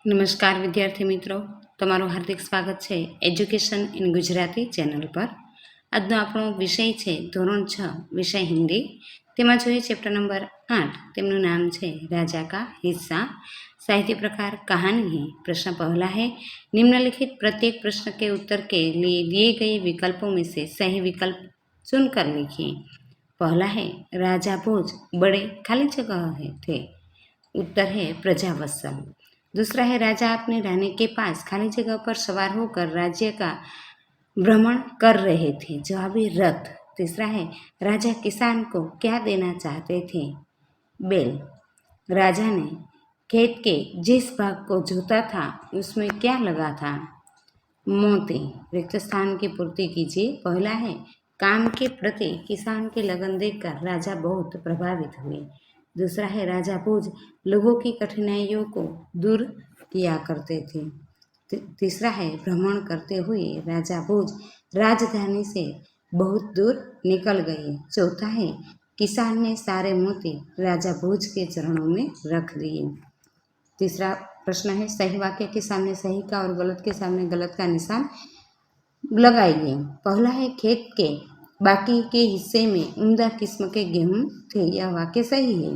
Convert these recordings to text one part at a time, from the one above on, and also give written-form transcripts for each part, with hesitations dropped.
નમસ્કાર વિદ્યાર્થી મિત્રો, તમારું હાર્દિક સ્વાગત છે એજ્યુકેશન ઇન ગુજરાતી ચેનલ પર। આજનો આપણો વિષય છે ધોરણ 6 વિષય હિન્દી। તેમાં જોઈએ ચેપ્ટર नंबर 8, તેમનું નામ છે राजा का हिस्सा। साहित्य प्रकार कहानी है। प्रश्न पहला है, निम्नलिखित प्रत्येक प्रश्न के उत्तर के लिए दिए गए विकल्पों में से सही विकल्प चुनकर लिखिए। पहला है राजा भोज बड़े खाली जगह है थे, उत्तर है प्रजावत्सल। दूसरा है राजा अपने रानी के पास खाली जगह पर सवार होकर राज्य का भ्रमण कर रहे थे, जवाब है रथ। तीसरा है राजा किसान को क्या देना चाहते थे, बैल। राजा ने खेत के जिस भाग को जोता था उसमें क्या लगा था, मोती। रिक्त स्थान की पूर्ति कीजिए। पहला है काम के प्रति किसान की लगन देखकर राजा बहुत प्रभावित हुए। दूसरा है राजा भोज लोगों की कठिनाइयों को दूर किया करते थे। तीसरा है भ्रमण करते हुए राजा भोज राजधानी से बहुत दूर निकल गए। चौथा है किसान ने सारे मोती राजा भोज के चरणों में रख दिए। तीसरा प्रश्न है सही वाक्य के सामने सही का और गलत के सामने गलत का निशान लगाइए। पहला है खेत के बाकी के हिस्से में उम्दा किस्म के गेहूं थे, यह वाक्य सही है।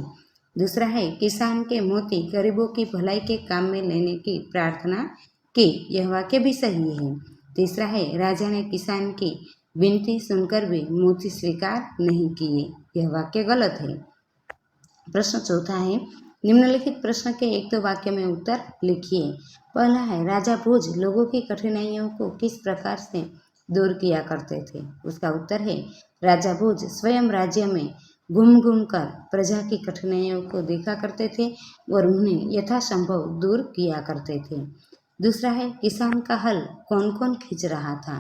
दूसरा है किसान के मोती गरीबों की भलाई के काम में लेने की प्रार्थना की, यह वाक्य भी सही है। तीसरा है राजा ने किसान की विनती सुनकर भी मोती स्वीकार नहीं किए, यह वाक्य गलत है। प्रश्न चौथा है निम्नलिखित प्रश्न के एक दो वाक्य में उत्तर लिखिए। पहला है राजा भोज लोगों की कठिनाइयों को किस प्रकार से दूर किया करते थे, उसका उत्तर है राजा भोज स्वयं राज्य में घूम घूम कर प्रजा की कठिनाइयों को देखा करते थे और उन्हें यथासंभव दूर किया करते थे। दूसरा है किसान का हल कौन कौन खींच रहा था,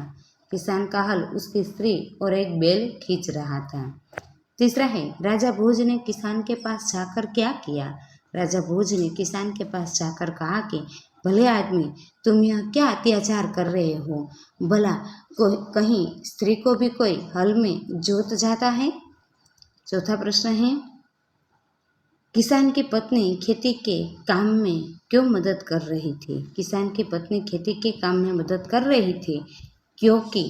किसान का हल उसकी स्त्री और एक बैल खींच रहा था। तीसरा है राजा भोज ने किसान के पास जाकर क्या किया, राजा भोज ने किसान के पास जाकर कहा कि भले आदमी तुम यह क्या अत्याचार कर रहे हो, भला कहीं स्त्री को भी कोई हल में जोत जाता है। चौथा प्रश्न है किसान की पत्नी खेती के काम में क्यों मदद कर रही थी, किसान की पत्नी खेती के काम में मदद कर रही थी क्योंकि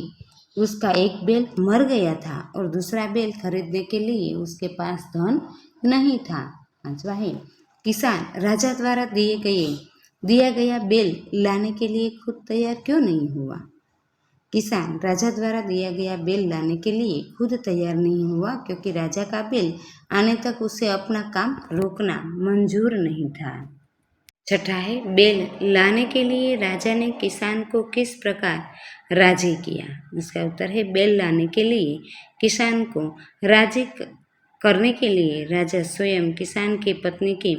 उसका एक बैल मर गया था और दूसरा बैल खरीदने के लिए उसके पास धन नहीं था। पांचवा है किसान राजा द्वारा दिया गया बैल लाने के लिए खुद तैयार क्यों नहीं हुआ, किसान राजा द्वारा दिया गया बैल लाने के लिए खुद तैयार नहीं हुआ क्योंकि राजा का बैल आने तक उसे अपना काम रोकना मंजूर नहीं था। छठा है बैल लाने के लिए राजा ने किसान को किस प्रकार राजी किया, इसका उत्तर है बैल लाने के लिए किसान को राजी करने के लिए राजा स्वयं किसान की पत्नी की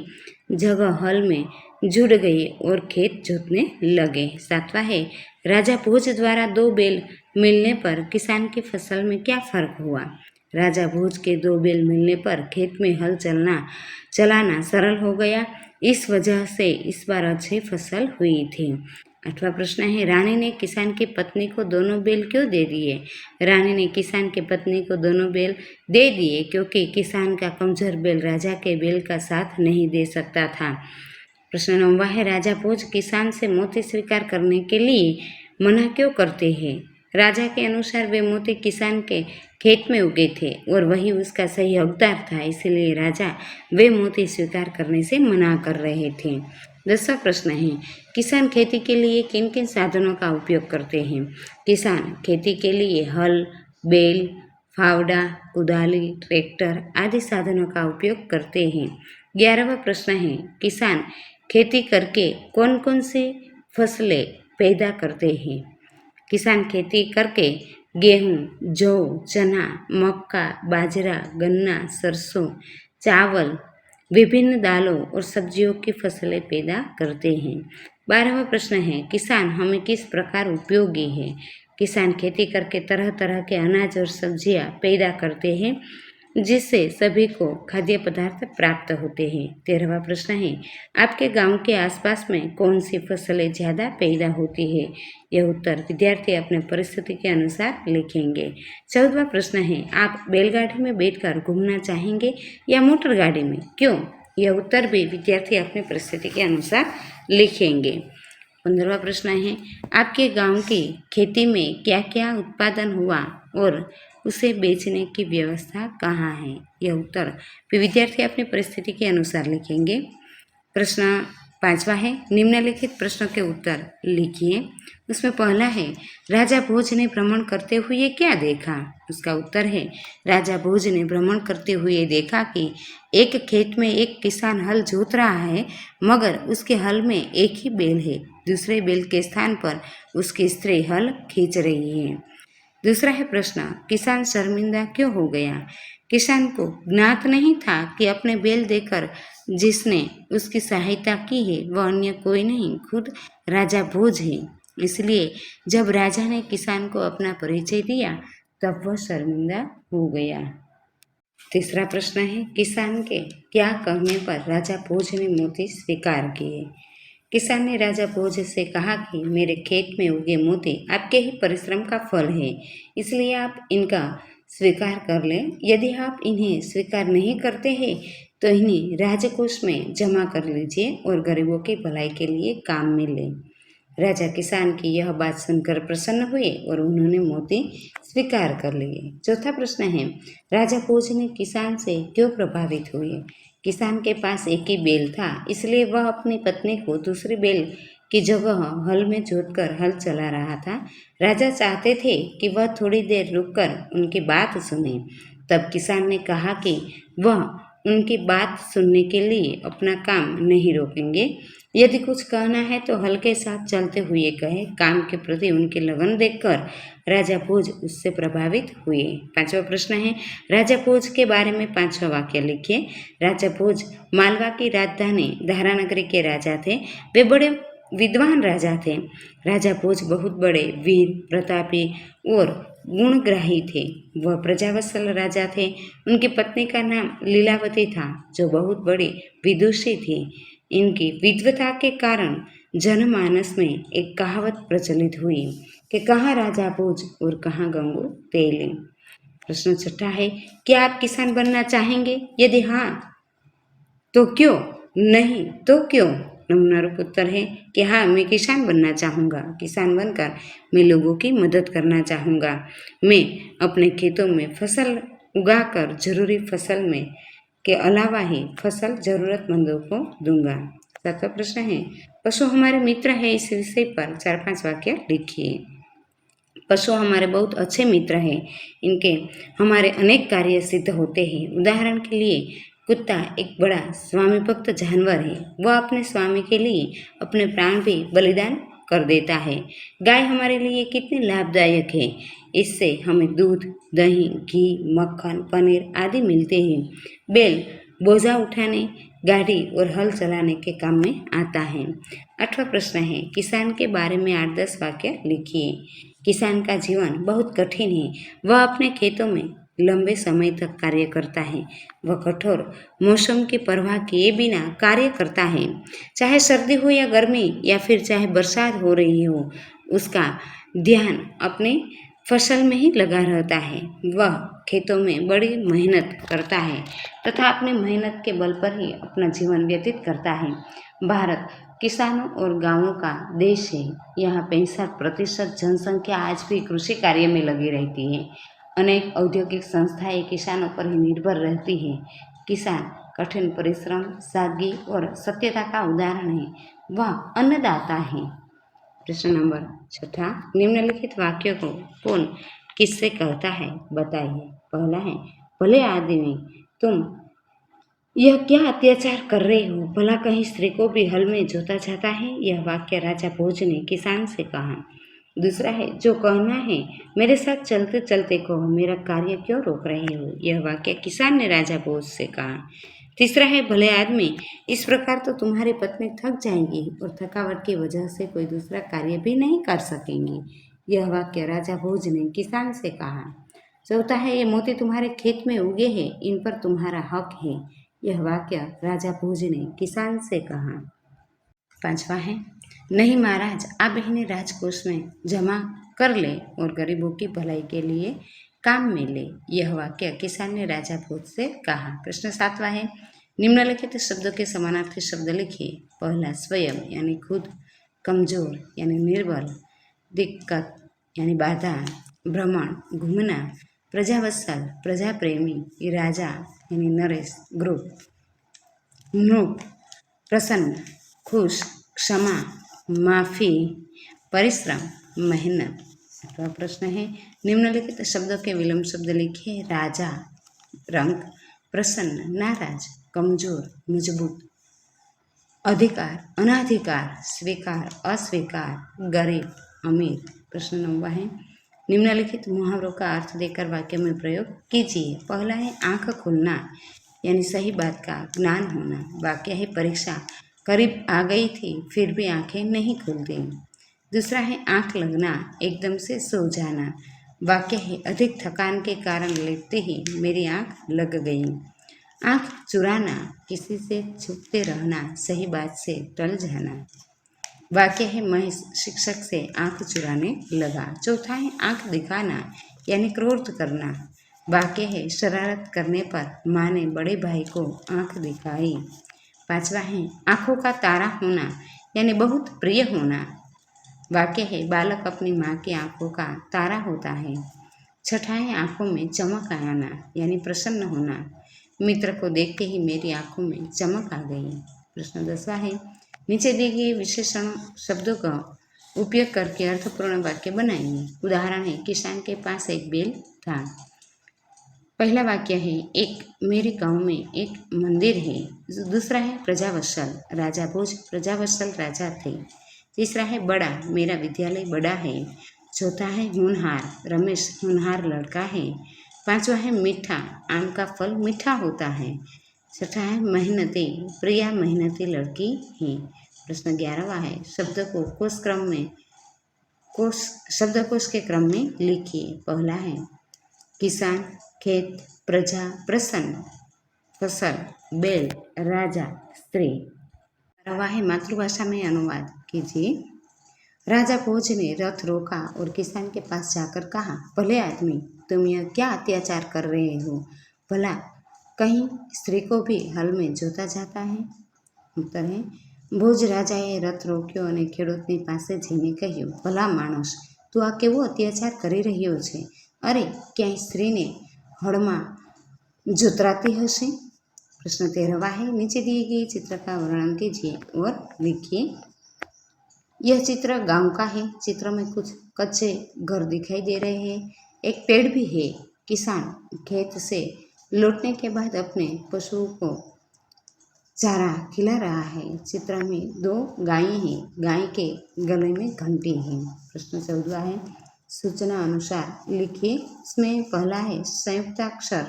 जगह हल में जुड़ गए और खेत जोतने लगे। सातवां है राजा भोज द्वारा दो बैल मिलने पर किसान की फसल में क्या फर्क हुआ, राजा भोज के दो बैल मिलने पर खेत में हल चलाना सरल हो गया, इस वजह से इस बार अच्छी फसल हुई थी। आठवां प्रश्न है रानी ने किसान की पत्नी को दोनों बैल क्यों दे दिए, रानी ने किसान की पत्नी को दोनों बैल दे दिए क्योंकि किसान का कमजोर बैल राजा के बैल का साथ नहीं दे सकता था। प्रश्न 9वां है राजा भोज किसान से मोती स्वीकार करने के लिए मना क्यों करते हैं, राजा के अनुसार वे मोती किसान के खेत में उगे थे और वही उसका सही हकदार था, इसलिए राजा वे मोती स्वीकार करने से मना कर रहे थे। 10वां प्रश्न है किसान खेती के लिए किन किन साधनों का उपयोग करते हैं, किसान खेती के लिए हल, बैल, फावड़ा, कुदाली, ट्रैक्टर आदि साधनों का उपयोग करते हैं। 11वां प्रश्न है किसान खेती करके कौन कौन सी फसलें पैदा करते हैं, किसान खेती करके गेहूँ, जौ, चना, मक्का, बाजरा, गन्ना, सरसों, चावल, विभिन्न दालों और सब्जियों की फसलें पैदा करते हैं। 12वां प्रश्न है किसान हमें किस प्रकार उपयोगी है, किसान खेती करके तरह तरह के अनाज और सब्जियां पैदा करते हैं जिससे सभी को खाद्य पदार्थ प्राप्त होते हैं। 13वां प्रश्न है आपके गांव के आसपास में कौन सी फसलें ज़्यादा पैदा होती है, यह उत्तर विद्यार्थी अपने परिस्थिति के अनुसार लिखेंगे। 14वां प्रश्न है आप बैलगाड़ी में बैठकर घूमना चाहेंगे या मोटर गाड़ी में, क्यों, यह उत्तर भी विद्यार्थी अपनी परिस्थिति के अनुसार लिखेंगे। 15वां प्रश्न है, आपके गांव की खेती में क्या क्या उत्पादन हुआ और उसे बेचने की व्यवस्था कहाँ है? यह उत्तर भी विद्यार्थी अपनी परिस्थिति के अनुसार लिखेंगे। प्रश्न 5वां है, निम्नलिखित प्रश्नों के उत्तर लिखिए। उसमें पहला है, राजा भोज ने भ्रमण करते हुए क्या देखा? उसका उत्तर है, राजा भोज ने भ्रमण करते हुए देखा कि एक खेत में एक किसान हल जोत रहा है, मगर उसके हल में एक ही बैल है। दूसरे बैल के स्थान पर उसकी स्त्री हल खींच रही है। दूसरा है प्रश्न, किसान शर्मिंदा क्यों हो गया? किसान को ज्ञात नहीं था कि अपने बैल देकर जिसने उसकी सहायता की है वह अन्य कोई नहीं, खुद राजा भोज है। इसलिए जब राजा ने किसान को अपना परिचय दिया तब वह शर्मिंदा हो गया। तीसरा प्रश्न है, किसान के क्या कहने पर राजा भोज ने मोती स्वीकार किए? किसान ने राजा भोज से कहा कि मेरे खेत में उगे मोती आपके ही परिश्रम का फल है, इसलिए आप इनका स्वीकार कर लें। यदि आप इन्हें स्वीकार नहीं करते हैं तो इन्हें राजकोष में जमा कर लीजिए और गरीबों की भलाई के लिए काम में लें। राजा किसान की यह बात सुनकर प्रसन्न हुए और उन्होंने मोती स्वीकार कर लिए। चौथा प्रश्न है, राजा भोज ने किसान से क्यों प्रभावित हुए? किसान के पास एक ही बैल था, इसलिए वह अपनी पत्नी को दूसरी बैल की जगह हल में जोतकर हल चला रहा था। राजा चाहते थे कि वह थोड़ी देर रुककर उनकी बात सुने। तब किसान ने कहा कि वह उनकी बात सुनने के लिए अपना काम नहीं रोकेंगे। यदि कुछ कहना है तो हल के साथ चलते हुए कहे। काम के प्रति उनकी लगन देखकर राजा भोज उससे प्रभावित हुए। 5वां प्रश्न है, राजा भोज के बारे में 5वां वाक्य लिखिए। राजा भोज मालवा की राजधानी धारानगरी के राजा थे। वे बड़े विद्वान राजा थे। राजा भोज बहुत बड़े वीर, प्रतापी और गुणग्राही थे। वह प्रजावत्सल राजा थे। उनकी पत्नी का नाम लीलावती था, जो बहुत बड़ी विदुषी थी। इनकी विद्वता के कारण जनमानस में एक कहावत प्रचलित हुई कि कहाँ राजा भोज और कहाँ गंगू तेली। प्रश्न 6 है, क्या आप किसान बनना चाहेंगे? यदि हाँ तो क्यों? नहीं तो क्यों? नमूनारूप उत्तर है कि हाँ, मैं किसान बनना चाहूँगा। किसान बनकर मैं लोगों की मदद करना चाहूँगा। मैं अपने खेतों में फसल उगाकर जरूरी फसल में के अलावा ही फसल जरूरतमंदों को दूंगा। 7वां प्रश्न है, पशु हमारे मित्र है, इस विषय पर 4-5 वाक्य लिखिए। पशु हमारे बहुत अच्छे मित्र हैं। इनके हमारे अनेक कार्य सिद्ध होते हैं। उदाहरण के लिए कुत्ता एक बड़ा स्वामी भक्त जानवर है। वह अपने स्वामी के लिए अपने प्राण भी बलिदान कर देता है। गाय हमारे लिए कितनी लाभदायक है। इससे हमें दूध, दही, घी, मक्खन, पनीर आदि मिलते हैं। बैल बोझा उठाने, गाड़ी और हल चलाने के काम में आता है। 8वां प्रश्न है, किसान के बारे में 8-10 वाक्य लिखिए। किसान का जीवन बहुत कठिन है। वह अपने खेतों में लंबे समय तक कार्य करता है। वह कठोर मौसम की परवाह किए बिना कार्य करता है। चाहे सर्दी हो या गर्मी या फिर चाहे बरसात हो रही हो, उसका ध्यान अपने फसल में ही लगा रहता है। वह खेतों में बड़ी मेहनत करता है तथा अपनी मेहनत के बल पर ही अपना जीवन व्यतीत करता है। भारत किसानों और गांवों का देश है। यहाँ 65% जनसंख्या आज भी कृषि कार्य में लगी रहती है। अनेक औद्योगिक संस्थाएं किसानों पर ही निर्भर रहती है। किसान कठिन परिश्रम, सादगी और सत्यता का उदाहरण है। वह अन्नदाता है। प्रश्न नंबर 6, निम्नलिखित वाक्यों को कौन किससे कहता है बताइए। पहला है, भले आदमी तुम यह क्या अत्याचार कर रहे हो? भला कहीं स्त्री को भी हल में जोता जाता है? यह वाक्य राजा भोज ने किसान से कहा। दूसरा है, जो कहना है मेरे साथ चलते चलते कहो, मेरा कार्य क्यों रोक रहे हो? यह वाक्य किसान ने राजा भोज से कहा। तीसरा है, भले आदमी इस प्रकार तो तुम्हारी पत्नी थक जाएंगी और थकावट की वजह से कोई दूसरा कार्य भी नहीं कर सकेंगी। यह वाक्य राजा भोज ने किसान से कहा। चौथा है, ये मोती तुम्हारे खेत में उगे हैं, इन पर तुम्हारा हक है। यह वाक्य राजा भोज ने किसान से कहा। 5वां है, नहीं महाराज, आप इन्हें राजकोष में जमा कर ले और गरीबों की भलाई के लिए काम में ले। यह वाक्य किसान ने राजा भोज से कहा। प्रश्न 7वां है, निम्नलिखित शब्दों के समानार्थी शब्द लिखिए। पहला स्वयं यानी खुद, कमजोर यानी निर्बल, दिक्कत यानी बाधा, भ्रमण घूमना, प्रजावत्सल प्रजा प्रेमी, राजा यानी नरेश ग्रुप, नृप प्रसन्न, खुश, क्षमा, माफी, परिश्रम, मेहनत। अगला प्रश्न है निम्नलिखित शब्दों के विलोम शब्द लिखिए। राजा रंग, प्रसन्न नाराज, कमजोर मजबूत, अधिकार अनाधिकार, स्वीकार अस्वीकार, गरीब अमीर। प्रश्न नंबर है निम्नलिखित मुहावरों का अर्थ देकर वाक्य में प्रयोग कीजिए। पहला है आंख खुलना यानी सही बात का ज्ञान होना। वाक्य है परीक्षा करीब आ गई थी फिर भी आंखें नहीं खुलती। दूसरा है आंख लगना एकदम से सो जाना। वाक्य है अधिक थकान के कारण लेटते ही मेरी आंख लग गई। आंख चुराना किसी से छुपते रहना, सही बात से टल जाना। वाक्य है महेश शिक्षक से आंख चुराने लगा। चौथा है आंख दिखाना यानी क्रोध करना। वाक्य है शरारत करने पर माँ ने बड़े भाई को आंख दिखाई। पांचवा है आंखों का तारा होना यानी बहुत प्रिय होना। वाक्य है बालक अपनी माँ की आंखों का तारा होता है। छठा है आंखों में चमक आना यानी प्रसन्न होना। मित्र को देखते ही मेरी आंखों में चमक आ गई। प्रश्न 10वां है नीचे दिए गए विशेषण शब्दों का उपयोग करके अर्थपूर्ण वाक्य बनाइए। उदाहरण है किसान के पास एक बैल था। पहला वाक्य है एक मेरे गांव में एक मंदिर है। दूसरा है प्रजावत्सल राजा भोज प्रजावत्सल राजा थे। तीसरा है बड़ा मेरा विद्यालय बड़ा है। चौथा है होनहार रमेश होनहार लड़का है। पांचवा है मीठा आम का फल मीठा होता है। छठा है मेहनती प्रिया मेहनती लड़की है। प्रश्न 11वां है शब्द को कोश क्रम में शब्दकोश के क्रम में लिखिए। पहला है किसान, खेत, प्रजा, प्रसन्न, फसल, बैल, राजा, स्त्री। 12वां है मातृभाषा में अनुवाद कीजिए। राजा भोज ने रथ रोका और किसान के पास जाकर कहा, भले आदमी तुम यह क्या अत्याचार कर रहे हो? भला कहीं स्त्री को भी हल में जोता जाता है? उत्तर है ભોજ રાજાએ રથ રોક્યો અને ખેડૂતની પાસે જઈને કહ્યું, ભલા માણસ તું આ કેવો અત્યાચાર કરી રહ્યો છે? અરે ક્યાંય સ્ત્રીને હળમાં जोतराती हसे? प्रश्न 13वां है नीचे दिए गए चित्र का वर्णन कीजिए और लिखिए। यह चित्र गांव का है। चित्र में कुछ कच्चे घर दिखाई दे रहे हैं। एक पेड़ भी है। किसान खेत से लौटने के बाद अपने पशुओं को चारा खिला रहा है। चित्र में 2 गायें हैं। गाय के गले में घंटी है। प्रश्न 14वां है सूचना अनुसार लिखिए। इसमें पहला है संयुक्ताक्षर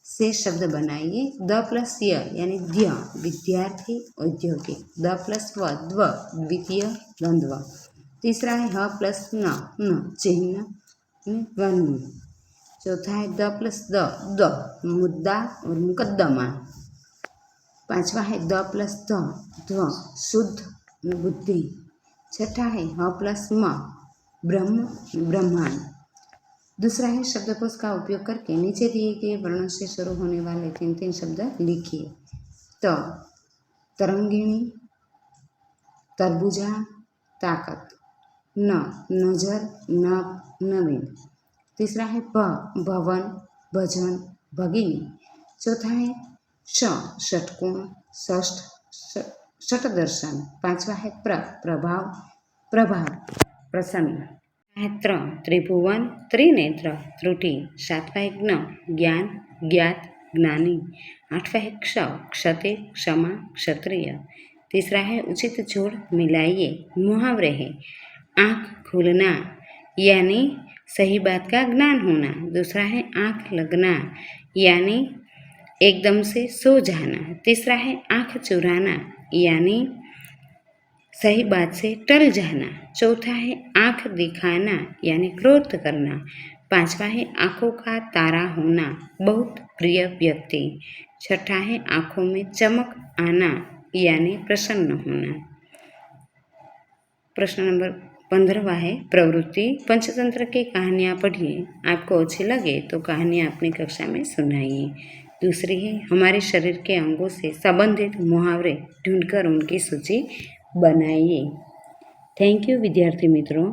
से शब्द बनाइए। द प्लस य यानी द्य विद्यार्थी औद्योगिक। द प्लस व द्व द्वितीय द्वंद्व। तीसरा है ह प्लस न चिन्ह वन। चौथा है द प्लस द मुद्दा और मुकदमा। पांचवा है द प्लस ध्व शुद्ध बुद्धि। छठा है ह प्लस म ब्रह्म ब्रह्मांड। दूसरा है शब्दकोश का उपयोग करके नीचे दिए गए वर्णों से शुरू होने वाले 3 शब्द लिखिए। तरंगिणी, तरबूजा, ताकत। नजर, नवीन। तीसरा है भवन, भजन, भगिनी। चौथा है षटकोण, षटदर्शन। पांचवा है प्रभाव, प्रभाव, प्रसन्न। त्रिभुवन, त्रिनेत्र, त्रुटि। सातवां है ज्ञान, ज्ञात, ज्ञानी। आठवां है क्षते, क्षमा, क्षत्रिय। तीसरा है उचित जोड़ मिलाइए। मुहावरे है आँख खुलना यानी सही बात का ज्ञान होना। दूसरा है आँख लगना यानी एकदम से सो जाना। तीसरा है आँख चुराना यानी सही बात से टल जाना। चौथा है आँख दिखाना यानी क्रोध करना। पांचवा है आँखों का तारा होना, बहुत प्रिय व्यक्ति। छठा है आँखों में चमक आना यानी प्रसन्न होना। प्रश्न नंबर 15वां है प्रवृत्ति। पंचतंत्र की कहानियाँ पढ़िए। आपको अच्छी लगे तो कहानियाँ अपनी कक्षा में सुनाइए। दूसरी है हमारे शरीर के अंगों से संबंधित मुहावरे ढूंढकर उनकी सूची बनाइए। थैंक यू विद्यार्थी मित्रों।